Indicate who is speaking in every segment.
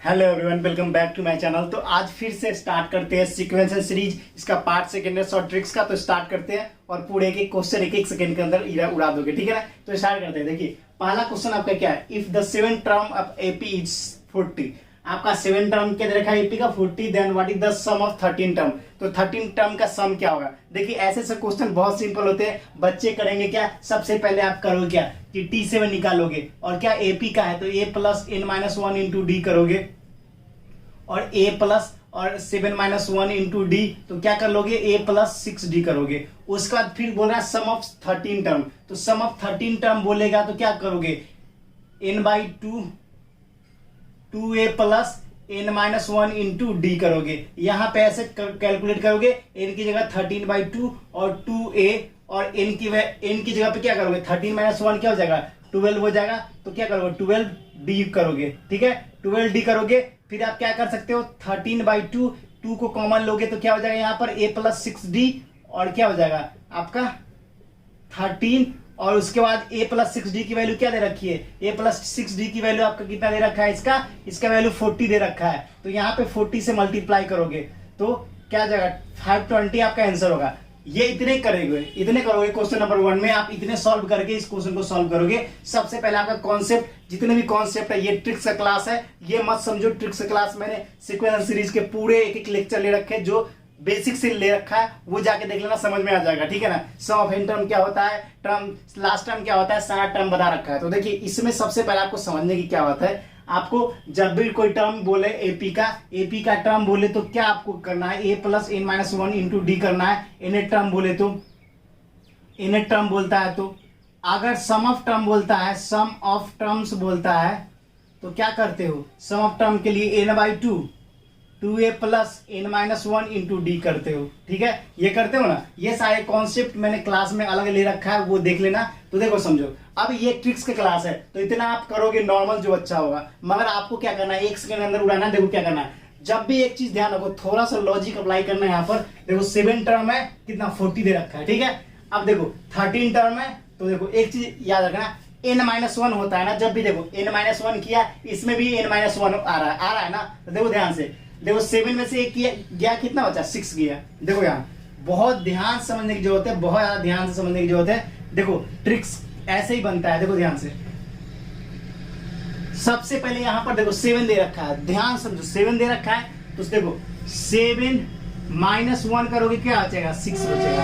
Speaker 1: Hello everyone, welcome back to my channel. तो आज फिर से स्टार्ट करते हैं सीक्वेंशियल सीरीज, इसका पार्ट सेकंड है शॉर्ट ट्रिक्स का। तो स्टार्ट करते हैं और पूरे एक एक क्वेश्चन एक एक सेकंड के अंदर उड़ा दोगे, ठीक है ना। तो स्टार्ट करते हैं। देखिए पहला क्वेश्चन आपका क्या है, if the seven term of AP is 40। आपका सेवन टर्म क्या दे रखा है एपी का 40, then what is the sum of 13 term. तो 13 टर्म का सम क्या होगा। देखिए ऐसे से क्वेश्चन बहुत सिंपल होते हैं, बच्चे करेंगे क्या, सबसे पहले आप करोगे क्या कि T7 निकालोगे और क्या एपी का है तो a plus n minus 1 into D करोगे और a प्लस और 7 माइनस 1 इंटू डी तो क्या कर लोगे a प्लस 6d करोगे। उसके बाद फिर बोल रहा है सम ऑफ 13 टर्म, तो सम ऑफ 13 टर्म बोलेगा तो क्या करोगे n by 2a plus n minus 1 into D करोगे। यहां पे ऐसे कैलकुलेट करोगे n की जगह 13/2 और 2a और n की जगह पे क्या करोगे 13 माइनस 1 क्या हो जाएगा 12 हो जाएगा। तो क्या करोगे 12d करोगे, ठीक है 12d करोगे। फिर आप क्या कर सकते हो 13/2 2 को कॉमन लोगे तो क्या हो जाएगा यहाँ पर a प्लस 6d और क्या हो जाएगा आपका 13 और उसके बाद a प्लस 6d की वैल्यू क्या दे रखी है, a प्लस 6d की वैल्यू आपका कितना दे रखा है, इसका वैल्यू 40 दे रखा है। तो यहाँ पे 40 से मल्टीप्लाई करोगे तो क्या जाएगा 520 आपका आंसर होगा। ये इतने करोगे क्वेश्चन नंबर 1 में आप इतने सॉल्व करके इस क्वेश्चन को सॉल्व करोगे। सबसे पहले आपका कॉन्सेप्ट, जितने भी कॉन्सेप्ट है ये ट्रिक्स का क्लास है, ये मत समझो ट्रिक्स का क्लास मैंने सीक्वेंस सीरीज के पूरे एक एक लेक्चर ले रखे हैं, जो बेसिक से ले रखा है वो जाके देख लेना, समझ में आ जाएगा, ठीक है ना। सम ऑफ n टर्म क्या होता है, टर्म लास्ट टर्म क्या होता है, सारा टर्म बता रखा है। तो देखिए इसमें सबसे पहले आपको समझने की क्या होता है, आपको जब भी कोई टर्म बोले एपी का टर्म बोले तो क्या आपको करना है a plus n minus 1 into D करना है। इनएट टर्म बोले तो इनएट टर्म बोलता है, तो अगर सम ऑफ टर्म बोलता है, सम ऑफ टर्म्स बोलता है तो क्या करते हो सम ऑफ टर्म के लिए n/2 2a plus n minus 1 into D करते हो, ठीक है ये करते हो ना। ये सारे कॉन्सेप्ट मैंने क्लास में अलग ले रखा है, वो देख लेना। तो देखो समझो, अब ये ट्रिक्स का क्लास है तो इतना आप करोगे नॉर्मल जो अच्छा होगा, मगर आपको क्या करना है एक सेकंड के अंदर उड़ाना। देखो क्या करना है, जब भी एक चीज ध्यान रखो, थोड़ा सा लॉजिक अप्लाई करना है। यहाँ पर देखो 7 टर्म है, कितना 40 दे रखा है, ठीक है। अब देखो 13 टर्म है तो देखो एक चीज याद रखना, n माइनस 1 होता है ना, जब भी देखो n माइनस 1 किया इसमें भी n माइनस 1 आ रहा है ना। तो देखो ध्यान से, देखो 7 में से एक गया कितना बचा 6 गया। देखो यहाँ बहुत ध्यान से समझने की जरूरत है, बहुत ज्यादा ध्यान से समझने की जरूरत है। देखो ट्रिक्स ऐसे ही बनता है, देखो ध्यान से। सबसे पहले यहाँ पर देखो 7 दे रखा है, ध्यान समझो 7 दे रखा है तो देखो 7 माइनस 1 करोगे क्या बचेगा 6 बचेगा।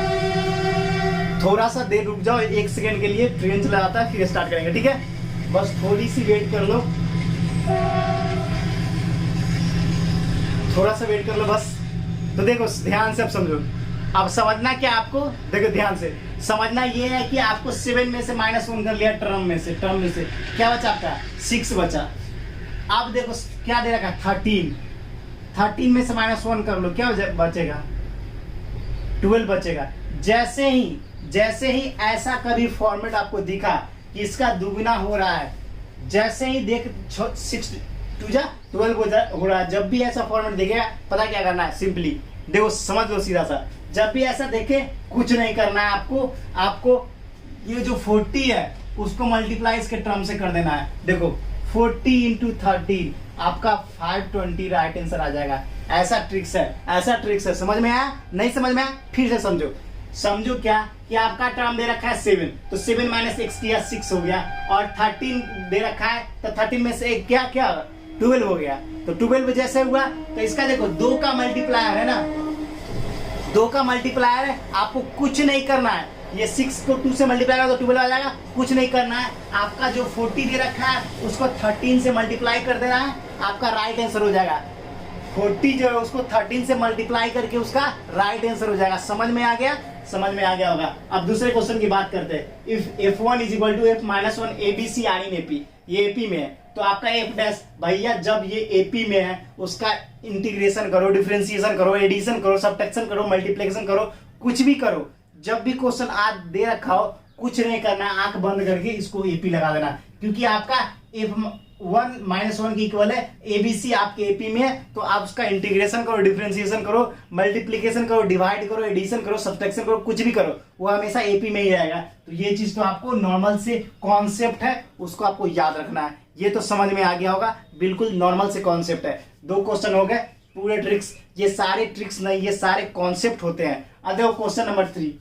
Speaker 1: थोड़ा सा देर रुक जाओ, एक सेकेंड के लिए ट्रेन चला जाता है, फिर स्टार्ट करेंगे, ठीक है। बस थोड़ी सी वेट कर लो, थोड़ा सा वेट कर लो बस। तो देखो ध्यान से अब समझो, अब समझना क्या आपको, देखो ध्यान से समझना ये है कि आपको 7 में से माइनस 1 कर लिया, टर्म में से क्या बचा आपका 6 बचा। अब देखो क्या दे रखा 13 में से माइनस 1 कर लो, क्या बचेगा 12 बचेगा। जैसे ही ऐसा कभी फॉर्मेट आपको दिखा कि इसका दुगुना हो रहा है, जैसे ही देख 6 2 जा 12 हो रहा है, जब भी ऐसा फॉर्मेट देखेगा पता क्या करना है, सिंपली देखो समझ लो सीधा सा, जब भी ऐसा देखे कुछ नहीं करना है आपको ये जो 40 है उसको मल्टीप्लाई इसके टर्म से कर देना है। देखो 40 इंटू 13 आपका 520 राइट आंसर आ जाएगा। ऐसा ट्रिक्स है, समझ में आया, नहीं समझ में आया फिर से समझो क्या कि आपका टर्म दे रखा है 7, तो 7 माइनस x किया 6 हो गया, और 13 दे रखा है तो 13 में से एक क्या 12 हो गया। तो 12 जैसे हुआ तो इसका देखो 2 का मल्टीप्लायर है ना, 2 का मल्टीप्लायर है, आपको कुछ नहीं करना है। ये 6 को 2 से मल्टीप्लाई करो तो 12 आ जाएगा, कुछ नहीं करना है। आपका जो 40 दे रखा है उसको 13 से मल्टीप्लाई कर देना है, आपका राइट आंसर हो जाएगा। 40 जो है उसको 13 से मल्टीप्लाई करके उसका राइट आंसर हो जाएगा। समझ में आ गया होगा। अब दूसरे क्वेश्चन की बात करते हैं। If f1 is equal to f minus 1 abc are in AP, ये एपी में है तो आपका f डैश भैया जब ये एपी में है उसका इंटीग्रेशन करो, डिफरेंशिएशन करो, एडिशन करो, सब्ट्रैक्शन करो, मल्टीप्लिकेशन करो, कुछ भी करो। जब भी क्वेश्चन आज दे रखा हो कुछ नहीं करना है, आंख बंद करके इसको एपी लगा देना, क्योंकि आपका 1 -1 की इक्वल है, एबीसी आपके एपी में है, तो आप उसका इंटीग्रेशन करो, डिफरेंशिएशन करो, मल्टीप्लीकेशन करो, डिवाइड करो, एडिशन करो, सब्ट्रैक्शन करो, कुछ भी करो, वो हमेशा एपी में ही आएगा। तो ये चीज तो आपको नॉर्मल से कॉन्सेप्ट है, उसको आपको याद रखना है। ये तो समझ में आ गया होगा, बिल्कुल नॉर्मल से कॉन्सेप्ट है। 2 क्वेश्चन हो गए, पूरे ट्रिक्स, ये सारे ट्रिक्स नहीं, ये सारे कॉन्सेप्ट होते हैं। अब देखो क्वेश्चन नंबर 3,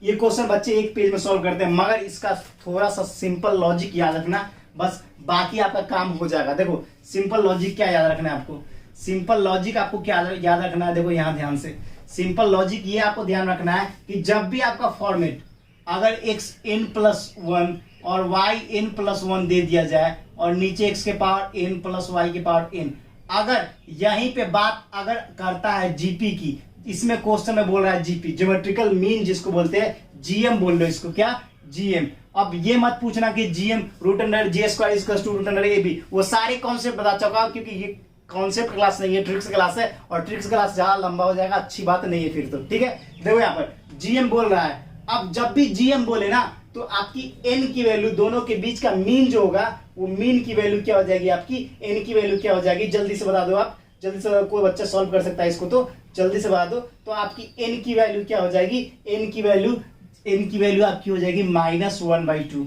Speaker 1: ये क्वेश्चन बच्चे एक पेज में सॉल्व करते हैं, मगर इसका थोड़ा सा सिंपल लॉजिक याद रखना, बस बाकी आपका काम हो जाएगा। देखो सिंपल लॉजिक क्या याद रखना है आपको, सिंपल लॉजिक आपको क्या याद रखना है, देखो यहाँ ध्यान से, सिंपल लॉजिक ये आपको ध्यान रखना है कि जब भी आपका फॉर्मेट अगर x n+1 और y n+1 दे दिया जाए और नीचे x के पावर n + y के पावर n, अगर यहीं पे बात अगर करता है जीपी की, इसमें क्वेश्चन में बोल रहा है जीपी, ज्योमेट्रिकल मीन जिसको बोलते हैं, जीएम बोल लो इसको, क्या जीएम। अब ये मत पूछना कि जीएम √J²=√AB, वो सारे कॉन्सेप्ट बता चुका हूं, क्योंकि ये कॉन्सेप्ट क्लास नहीं है, ट्रिक्स क्लास है, और ट्रिक्स क्लास ज्यादा लंबा हो जाएगा, अच्छी बात नहीं है फिर तो, ठीक है। देखो यहाँ पर जीएम बोल रहा है, अब जब भी जीएम बोले ना तो आपकी एन की वैल्यू, दोनों के बीच का मीन जो होगा, वो मीन की वैल्यू क्या हो जाएगी, आपकी एन की वैल्यू क्या हो जाएगी, जल्दी से बता दो आप, जल्दी से, कोई बच्चा सॉल्व कर सकता है इसको तो जल्दी से बता दो। तो आपकी एन की वैल्यू क्या हो जाएगी, एन की वैल्यू आपकी हो जाएगी -1/2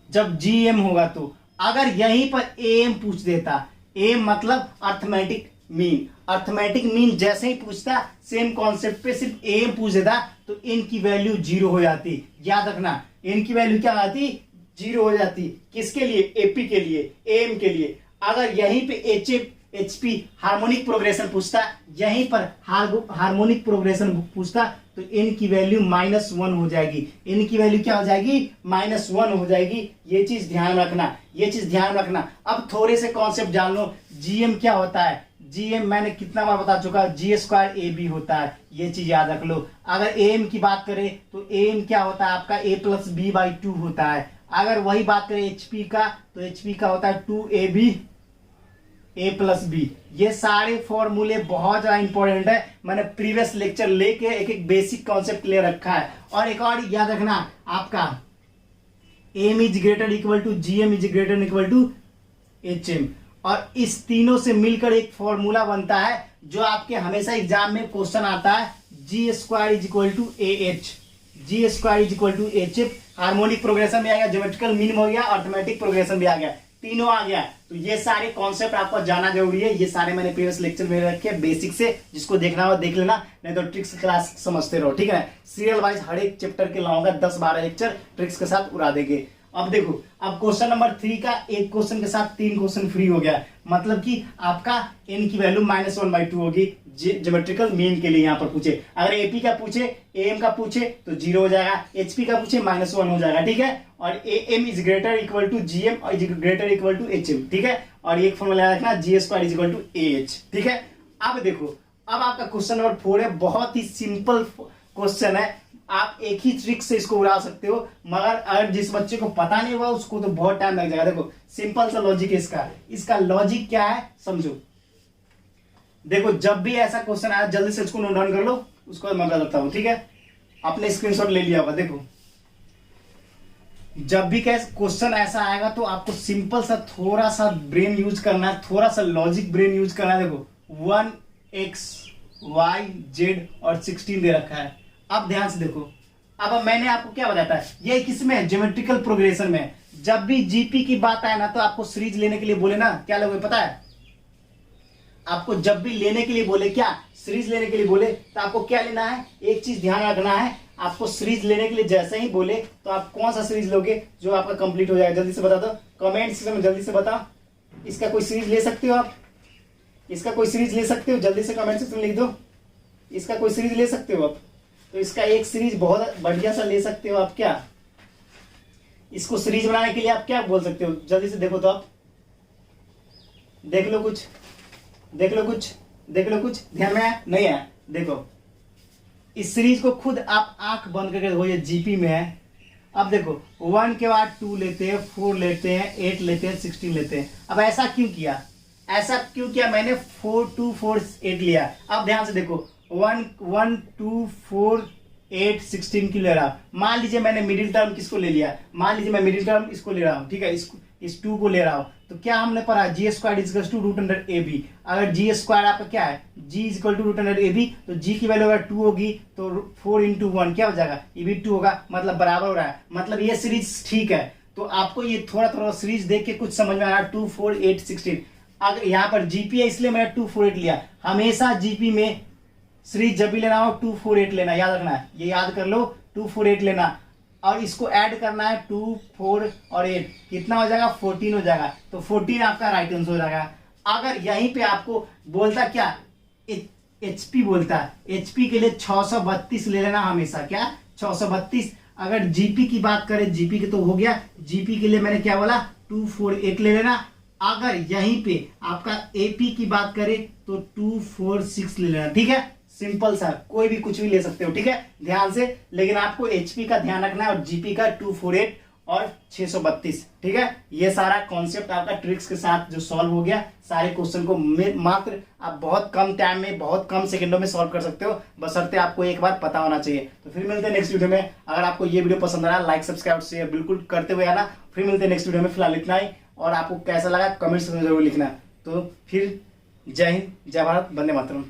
Speaker 1: जब जीएम होगा। तो अगर यहीं पर एम पूछ देता, एम मतलब अर्थमेटिक मीन, अर्थमेटिक मीन जैसे ही पूछता, सेम कॉन्सेप्ट पे सिर्फ एम पूछ देता, तो एन की वैल्यू 0 हो जाती। याद रखना, एन की वैल्यू क्या आती, 0 हो जाती। किसके लिए, एपी के लिए, एम के लिए। अगर यहीं पे एचपी हार्मोनिक प्रोग्रेशन पूछता, यहीं पर हार्मोनिक प्रोग्रेशन पूछता, तो एन की वैल्यू -1 हो जाएगी। एन की वैल्यू क्या हो जाएगी, -1 हो जाएगी। ये चीज ध्यान रखना, ये चीज ध्यान रखना। अब थोड़े से कॉन्सेप्ट जान लो, जीएम क्या होता है, जीएम मैंने कितना बार बता चुका, J²AB होता है, ये चीज याद रख लो। अगर एम की बात करें तो एम क्या होता है आपका, A+B/2 होता है। अगर वही बात करें एचपी का, तो एचपी का होता है 2AB A+B। ये सारे फॉर्मूले बहुत ज्यादा इंपॉर्टेंट है, मैंने प्रीवियस लेक्चर लेके एक एक बेसिक कॉन्सेप्ट ले रखा है। और एक और याद रखना आपका, M = GM = HM, और इस तीनों से मिलकर एक फॉर्मूला बनता है जो आपके हमेशा एग्जाम में क्वेश्चन आता है, G² = AH, G² = HF। Harmonic progression भी आ गया, ज्योमेट्रिकल मीन हो गया, अर्थमेटिक प्रोग्रेशन भी आ गया, तीनों आ गया। तो ये सारे कॉन्सेप्ट आपको जाना जरूरी है, ये सारे मैंने प्रीवियस लेक्चर में रखे बेसिक से, जिसको देखना हो देख लेना, नहीं तो ट्रिक्स क्लास समझते रहो, ठीक है। सीरियल वाइज हर एक चैप्टर के लाऊंगा 10-12 लेक्चर, ट्रिक्स के साथ उड़ा देंगे। अब देखो, अब क्वेश्चन नंबर 3 का एक क्वेश्चन के साथ 3 क्वेश्चन फ्री हो गया, मतलब कि आपका एन की वैल्यू -1/2 होगी ज्योमेट्रिकल मीन के लिए। यहाँ पर पूछे, अगर एपी का पूछे, एम का पूछे तो 0 हो जाएगा, एचपी का पूछे -1 हो जाएगा, ठीक है। और एम = GM और > HM, ठीक है। और एक फॉर्मूला रखना, J² = AH, ठीक है। अब देखो, अब आपका क्वेश्चन नंबर 4 है, बहुत ही सिंपल क्वेश्चन है, आप एक ही ट्रिक से इसको उड़ा सकते हो, मगर अगर जिस बच्चे को पता नहीं हुआ उसको तो बहुत टाइम लग जाएगा। देखो सिंपल सा लॉजिक है इसका लॉजिक क्या है समझो। देखो जब भी ऐसा क्वेश्चन आया, जल्दी से इसको नोट डाउन कर लो, उसको मैं बताता हूं, ठीक है। आपने स्क्रीनशॉट ले लिया होगा। देखो जब भी क्वेश्चन ऐसा आएगा तो आपको सिंपल सा थोड़ा सा ब्रेन यूज करना है, थोड़ा सा लॉजिक ब्रेन यूज करना है। देखो 1x y z और 16 दे रखा है। अब ध्यान से देखो, अब मैंने आपको क्या बताया था, ये किसमें, ज्योमेट्रिकल प्रोग्रेशन में। जब भी जीपी की बात आए ना तो आपको सीरीज लेने के लिए बोले ना, क्या लोगे पता है, आपको जब भी लेने के लिए बोले, क्या सीरीज लेने के लिए बोले, तो आपको क्या लेना है, एक चीज ध्यान रखना है, आपको सीरीज लेने के लिए जैसे ही बोले तो आप कौन सा सीरीज लोगे जो आपका कंप्लीट हो जाएगा। जल्दी से बता दो कमेंट सेक्शन में, जल्दी से बताओ, इसका कोई सीरीज ले सकते हो आप, इसका कोई सीरीज ले सकते हो, जल्दी से कमेंट सेक्शन में लिख दो, इसका कोई सीरीज ले सकते हो आप। तो इसका एक सीरीज बहुत बढ़िया सा ले सकते हो आप। क्या इसको सीरीज बनाने के लिए आप क्या बोल सकते हो, जल्दी से देखो तो आप देख लो कुछ, देख लो कुछ, देख लो कुछ, ध्यान में आया नहीं आया। देखो इस सीरीज को खुद आप आंख बंद करके देखो, ये जीपी में है। अब देखो 1 के बाद 2 लेते हैं, 4 लेते हैं, 8 लेते हैं, 16 लेते हैं। अब ऐसा क्यों किया, ऐसा क्यों किया मैंने, 4 2 4 8 लिया। अब ध्यान से देखो 1 1 2 4 8 16 क्यों ले रहा। मान लीजिए मैंने मिडिल टर्म किसको ले लिया, मान लीजिए मैं मिडिल टर्म इसको ले रहा हूं, ठीक है। इसको इस 2 को ले रहा हूं, तो क्या हमने पढ़ा, G square is equal to root under A B. अगर जी स्क्वायर आपका क्या है, G is equal to root under A B, तो जी की वैल्यू अगर 2 होगी तो 4 इंटू 1 क्या हो जाएगा, ये भी 2 होगा, मतलब बराबर हो रहा है, मतलब ये सीरीज ठीक है। तो आपको ये थोड़ा थोड़ा सीरीज देख के कुछ समझ में आ रहा है। 2 4 8 16, अगर यहाँ पर जीपी है इसलिए मैंने 2 4 8 लिया। हमेशा जीपी में सीरीज जब भी लेना हो 2 4 8 लेना, याद रखना है, ये याद कर लो, 2 4 8 लेना, और इसको ऐड करना है 2 4 और 8, कितना हो जाएगा, 14 हो जाएगा। तो 14 आपका राइट आंसर हो जाएगा। अगर यहीं पे आपको बोलता क्या, एचपी बोलता है, एचपी के लिए 632 ले लेना हमेशा, क्या 632। अगर जीपी की बात करें, जीपी के तो हो गया, जीपी के लिए मैंने क्या बोला 2 4 8 ले लेना। अगर यहीं पे आपका एपी की बात करें तो 2 4 6 ले लेना, ठीक है, सिंपल सा, कोई भी कुछ भी ले सकते हो, ठीक है, ध्यान से। लेकिन आपको एचपी का ध्यान रखना है और जीपी का 248 और 632, ठीक है। ये सारा कॉन्सेप्ट आपका ट्रिक्स के साथ जो सॉल्व हो गया, सारे क्वेश्चन को मात्र आप बहुत कम टाइम में, बहुत कम सेकंडों में सॉल्व कर सकते हो, बशर्ते आपको एक बार पता होना चाहिए। तो फिर मिलते हैं नेक्स्ट वीडियो में। अगर आपको ये वीडियो पसंद आ रहा है, लाइक सब्सक्राइब शेयर बिल्कुल करते हुए आना। फिर मिलते हैं नेक्स्ट वीडियो में, फिलहाल इतना ही, और आपको कैसा लगा कमेंट्स में जरूर लिखना। तो फिर जय हिंद, जय भारत, वंदे मातरम।